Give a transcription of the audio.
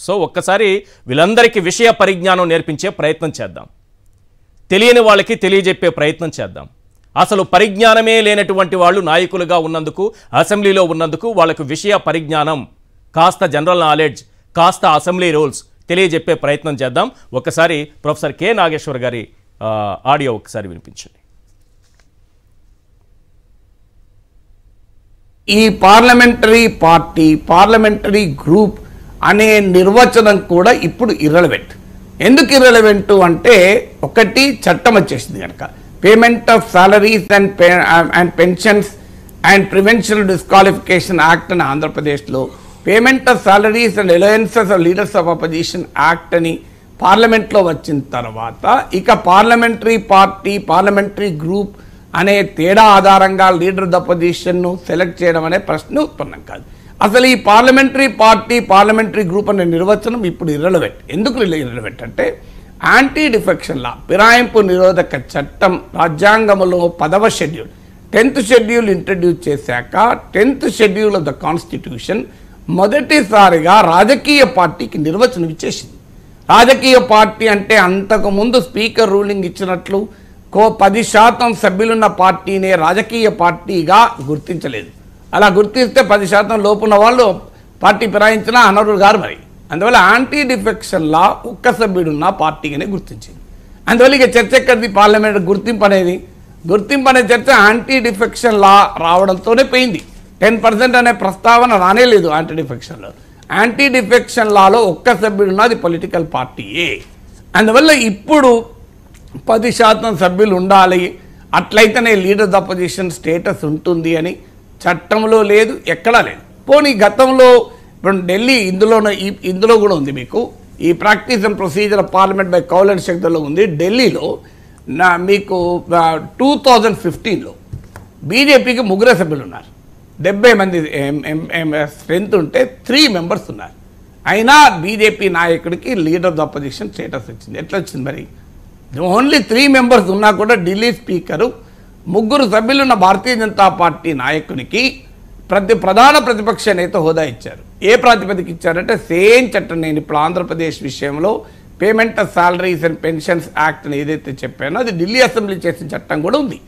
So ఒక్కసారి వీళ్ళందరికీ విషయ పరిజ్ఞానం నేర్పించే ప్రయత్నం చేద్దాం, తెలియని వాళ్ళకి తెలియజెప్పే ప్రయత్నం చేద్దాం. అసలు పరిజ్ఞానమే లేనటువంటి వాళ్ళు నాయకులుగా ఉన్నందుకు, అసెంబ్లీలో ఉన్నందుకు వాళ్ళకు విషయ పరిజ్ఞానం, కాస్త జనరల్ నాలెడ్జ్, కాస్త అసెంబ్లీ రూల్స్ తెలియజెప్పే ప్రయత్నం చేద్దాం. ఒకసారి ప్రొఫెసర్ కె నాగేశ్వర్ గారి ఆడియో ఒకసారి వినిపించండి. ఈ పార్లమెంటరీ పార్టీ, పార్లమెంటరీ గ్రూప్ అనే నిర్వచనం కూడా ఇప్పుడు ఇర్రెలవెంట్. ఎందుకు ఇర్రెలవెంట్ అంటే, ఒకటి చట్టం వచ్చేసింది కనుక, payment of salaries and pensions and prevention disqualification act అని ఆంధ్రప్రదేశ్లో, payment of salaries and alliances of leaders of opposition act అని పార్లమెంట్లో వచ్చిన తర్వాత ఇక పార్లమెంటరీ పార్టీ, పార్లమెంటరీ గ్రూప్ అనే తేడా ఆధారంగా లీడర్ ఆఫ్ ద అపోజిషన్ను సెలెక్ట్ చేయడం అనే ప్రశ్న ఉత్పన్నం కాదు. అసలు ఈ పార్లమెంటరీ పార్టీ, పార్లమెంటరీ గ్రూప్ అనే నిర్వచనం ఇప్పుడు ఇర్రెలవెంట్. ఎందుకు ఇర్రెలవెంట్ అంటే, యాంటీ డిఫెక్షన్ లా, ఫిరాయింపు నిరోధక చట్టం రాజ్యాంగంలో 10వ షెడ్యూల్, 10th షెడ్యూల్ ఇంట్రడ్యూస్ చేశాక 10th schedule of the constitution మొదటిసారిగా రాజకీయ పార్టీకి నిర్వచనం ఇచ్చేసింది. రాజకీయ పార్టీ అంటే అంతకుముందు స్పీకర్ రూలింగ్ ఇచ్చినట్లు 10% సభ్యులున్న పార్టీనే రాజకీయ పార్టీగా గుర్తించలేదు. అలా గుర్తిస్తే 10% లోపున్న వాళ్ళు పార్టీ ఫిరాయించినా అనర్హులు గారు. మరి అందువల్ల యాంటీ డిఫెక్షన్ లా ఒక్క సభ్యుడున్న పార్టీగానే గుర్తించింది. అందువల్ల ఇక చర్చ ఎక్కడిది? పార్లమెంట్ గుర్తింపు అనేది, గుర్తింపు అనే చర్చ యాంటీ డిఫెక్షన్ లా రావడంతోనే పోయింది. 10% అనే ప్రస్తావన రానేలేదు యాంటీ డిఫెక్షన్లో. యాంటీ డిఫెక్షన్ లాలో ఒక్క సభ్యుడున్నది పొలిటికల్ పార్టీయే. అందువల్ల ఇప్పుడు 10% సభ్యులు ఉండాలి, అట్లయితేనే leader of the opposition status ఉంటుంది అని చట్టంలో లేదు, ఎక్కడా లేదు. పోనీ గతంలో ఇప్పుడు ఢిల్లీ ఇందులో కూడా ఉంది. మీకు ఈ practice and procedure of parliament by Kaul and షెడ్యూల్లో ఉంది. ఢిల్లీలో మీకు 2015లో బీజేపీకి 3 సభ్యులు ఉన్నారు. 70 మంది స్ట్రెంత్ ఉంటే 3 మెంబర్స్ ఉన్నారు. అయినా బీజేపీ నాయకుడికి leader of the opposition status వచ్చింది. ఎట్లా వచ్చింది మరి? ఓన్లీ 3 మెంబర్స్ ఉన్నా కూడా ఢిల్లీ స్పీకరు 3 సభ్యులున్న భారతీయ జనతా పార్టీ నాయకునికి ప్రధాన ప్రతిపక్ష నేత హోదా ఇచ్చారు. ఏ ప్రాతిపదిక ఇచ్చారంటే, సేమ్ చట్టం, నేను ఇప్పుడు ఆంధ్రప్రదేశ్ విషయంలో payment of salaries and pensions act అని ఏదైతే చెప్పానో అది ఢిల్లీ అసెంబ్లీ చేసిన చట్టం కూడా ఉంది.